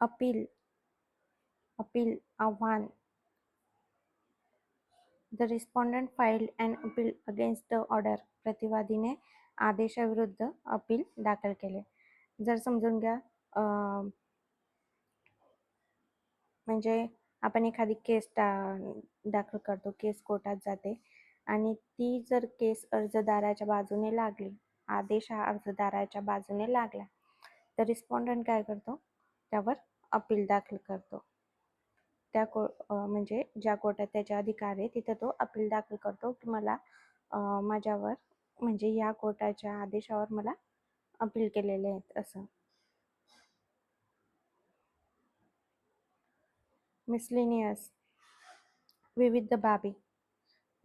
Appeal आव्हान. The respondent filed an appeal against the order. प्रतिवादीने आदेशाविरुद्ध अपील दाखल केले. जर समजून घ्या, म्हणजे आपण एखादी केस दाखल करतो, केस कोर्टात जाते आणि ती जर केस अर्जदाराच्या बाजूने लागली, आदेश हा अर्जदाराच्या बाजूने लागला, तर रिस्पॉन्डंट काय करतो, त्यावर अपील दाखल करतो. म्हणजे ज्या कोर्टात त्याचे अधिकार आहे तिथं तो अपील दाखल करतो की मला माझ्यावर, म्हणजे या कोर्टाच्या आदेशावर मला अपील केलेले आहेत असं. मिसलेनियस. विविध बाबी.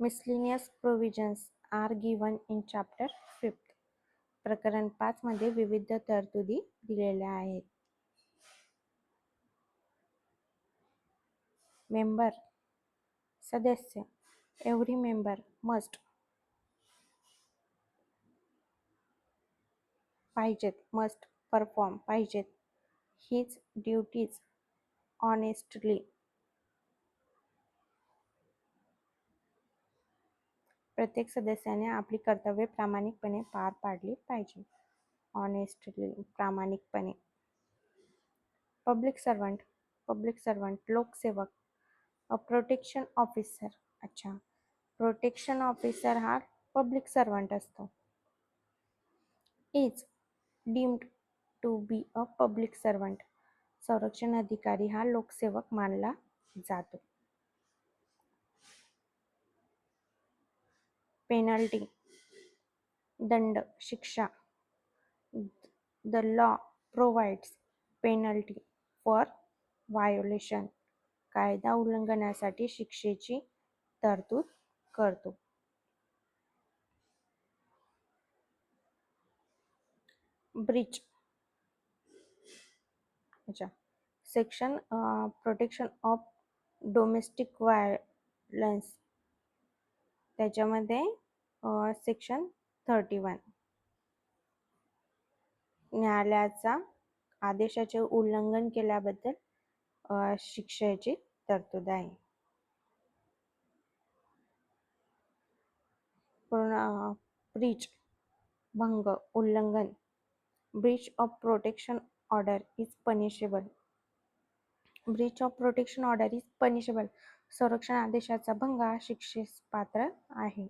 Miscellaneous provisions are given in chapter 5. प्रकरण 5 मध्ये विविध तरतुदी दिलेल्या आहेत. मेंबर. सदस्य. Every member must. पाहिजेत. Must perform. पाहिजेत. His duties honestly. प्रत्येक सदस्याने आपली कर्तव्ये प्रामाणिकपणे पार पाडली पाहिजे. ऑनेस्टली, प्रामाणिकपणे. Public servant. पब्लिक सर्वंट लोकसेवक. A protection officer. अच्छा, प्रोटेक्शन ऑफिसर हा पब्लिक सर्वंट असतो. Is deemed to be a public servant. संरक्षण अधिकारी हा लोकसेवक मानला जातो. पेनल्टी. दंड, शिक्षा. The law provides penalty for violation. कायदा उल्लंघनासाठी शिक्षेची तरतूद करतो. ब्रीच. अच्छा, section protection of domestic violence, त्याच्यामध्ये सेक्शन 31. न्यायालयाचा आदेशाचे उल्लंघन केल्याबद्दल शिक्षेची तरतूद आहे. ब्रीच, भंग, उल्लंघन. Breach of protection order is punishable. Breach of protection order is punishable. संरक्षण आदेशाचा भंग हा शिक्षेस पात्र आहे.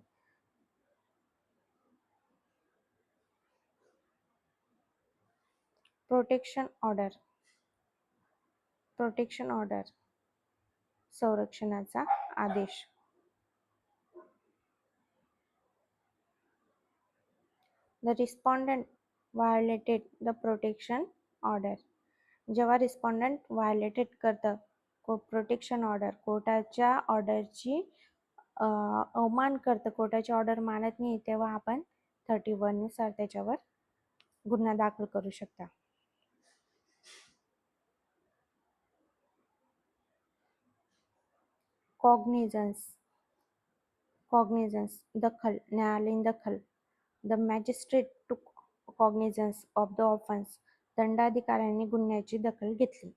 Protection order. प्रोटेक्शन ऑर्डर, संरक्षणाचा आदेश. The respondent violated the protection order. जेव्हा रिस्पॉन्डंट व्हायोलेटेड करतं प्रोटेक्शन ऑर्डर, कोर्टाच्या ऑर्डरची अवमान करतं, कोर्टाची ऑर्डर मानत नाही, तेव्हा आपण 31 नुसार त्याच्यावर गुन्हा दाखल करू शकता. कॉग्निझन्स. कॉग्निझन्स, दखल, न्यायालयीन दखल. द मॅजिस्ट्रेट टूक कॉग्निझन्स ऑफ द ऑफेन्स. दंडाधिकाऱ्यांनी गुन्ह्याची दखल घेतली.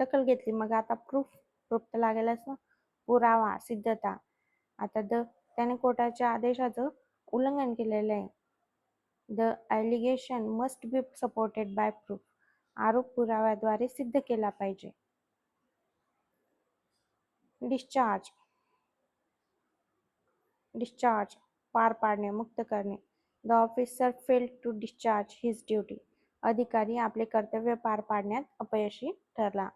दखल घेतली, मग आता प्रूफ तर लागेलच ना, पुरावा, सिद्धता. आता त्याने कोर्टाच्या आदेशाचं उल्लंघन केलेलं आहे. The allegation must be supported by proof. आरोप पुराव्याद्वारे सिद्ध केला पाहिजे. डिस्चार्ज. डिस्चार्ज, पार पाडणे, मुक्त करणे. The officer failed to discharge his duty. अधिकारी आपले कर्तव्य पार पाडण्यात अपयशी ठरला.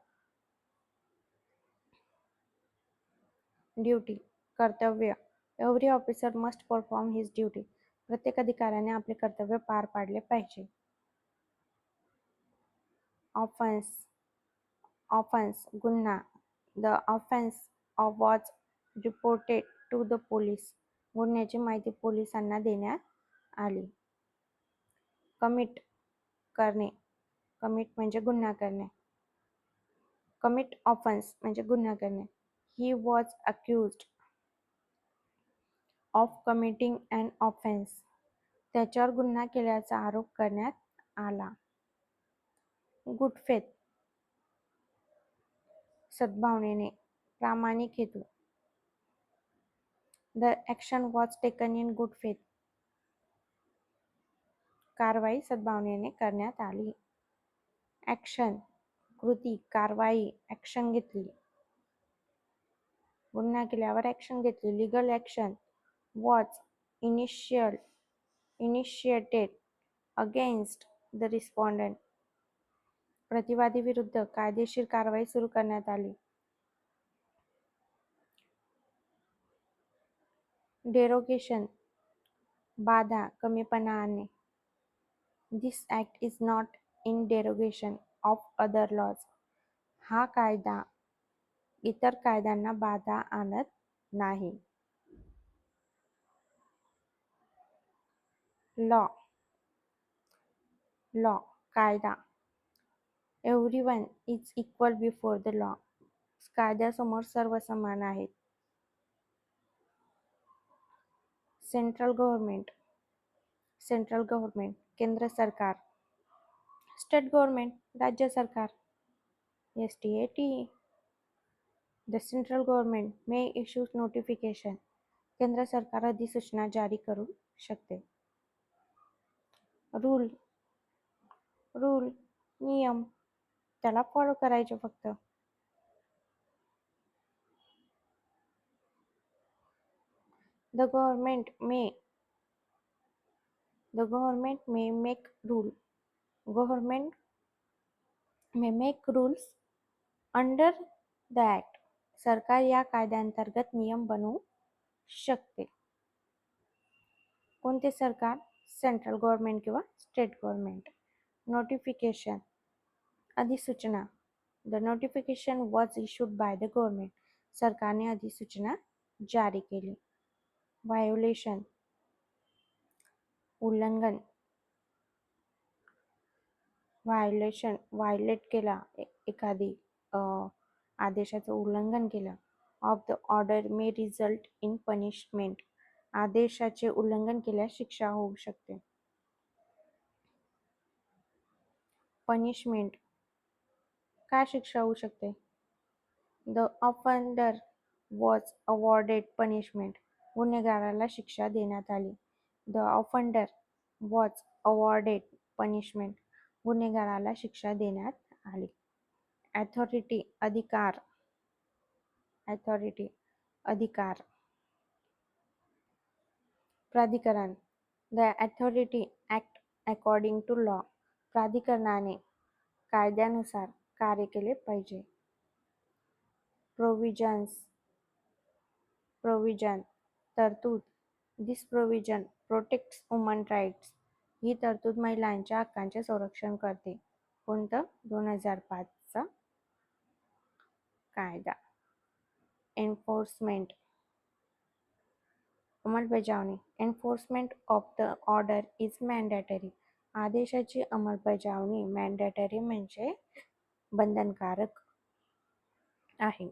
ड्युटी, कर्तव्य. Every officer must perform his duty. प्रत्येक अधिकाऱ्याने आपले कर्तव्य पार पाडले पाहिजे. ऑफेन्स. ऑफेन्स, गुन्हा. The offence was reported to the police. गुन्ह्याची माहिती पोलिसांना देण्यात आली. कमिट, करणे. कमिट म्हणजे गुन्हा करणे. कमिट ऑफेन्स म्हणजे गुन्हा करणे. He was accused of committing an offence. त्याच्यावर गुन्हा केल्याचा आरोप करण्यात आला. गुड फेथ, सद्भावनेने, प्रामाणिक हेतू. The action was taken in good faith, कारवाई सद्भावनेने करण्यात आली. ॲक्शन, कृती, कारवाई, ॲक्शन घेतली. गुन्हा केल्यावर ॲक्शन घेतली. Legal action was initiated against the respondent, प्रतिवादी विरुद्ध कायदेशीर कारवाई सुरू करण्यात आली. डेरोगेशन, बाधा, कमीपणा आणणे. This act is not in derogation of other laws, हा कायदा इतर कायद्यांना बाधा आणत नाही. लॉ, कायदा. Everyone is equal before the law, कायद्यासमोर सर्व समान आहेत. सेंट्रल गव्हर्नमेंट, केंद्र सरकार. स्टेट गव्हर्नमेंट, राज्य सरकार. STAT. The central government may issue notification, केंद्र सरकार अधिसूचना जारी करू शकते. रूल, नियम, त्याला फॉलो करायचे फक्त. The government may make rule, government may make rules under the act, सरकार या कायद्यांतर्गत नियम बनवू शकते. कोणते सरकार? सेंट्रल गव्हर्नमेंट किंवा स्टेट गव्हर्नमेंट. नोटिफिकेशन, अधिसूचना. The notification was issued by the government, सरकारने अधिसूचना जारी केली. व्हायोलेशन, उल्लंघन. व्हायलेट केला, एखादी आदेशाचं उल्लंघन केलं. Of the order may result in punishment, आदेशाचे उल्लंघन केल्यास शिक्षा होऊ शकते. पनिशमेंट, काय शिक्षा होऊ शकते? The offender was awarded punishment, गुन्हेगाराला शिक्षा देण्यात आली. The offender was awarded punishment, गुन्हेगाराला शिक्षा देण्यात आली. ऑथॉरिटी, अधिकार. प्राधिकरण. The authority act according to law, प्राधिकरणाने कायद्यानुसार कार्य केले पाहिजे. प्रोव्हिजन, तरतूद. This provision protects woman rights, ही तरतूद महिलांच्या हक्कांचे संरक्षण करते. कोणतं? 2005 चा कायदा. एन्फोर्समेंट, अंमलबजावणी. Enforcement of the order is mandatory, आदेशाची अंमलबजावणी मॅन्डेटरी म्हणजे बंधनकारक आहे.